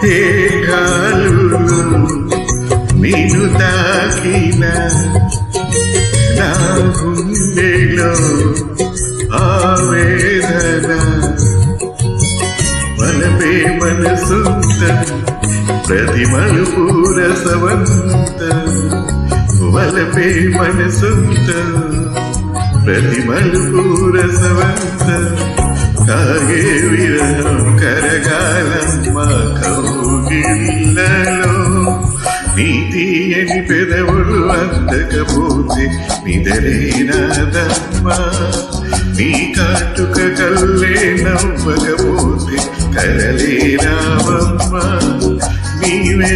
ఏ గాలులు నిన్ను తాకిన నా గుండెలో ఆవేదన మనపే మనసుంత ప్రతి మలుపు రసవంత వలపే మనసుంత ప్రతి మలుపు రసవంత కాగే విరహం కరగాలమ్మ కౌగిళ్ళలో నీ తీయని పెదవులు అందకపోతే నిదరేనాదమ్మా నీ కాటుక కల్లే నవ్వకపోతే కలలే రావమ్మా నీవే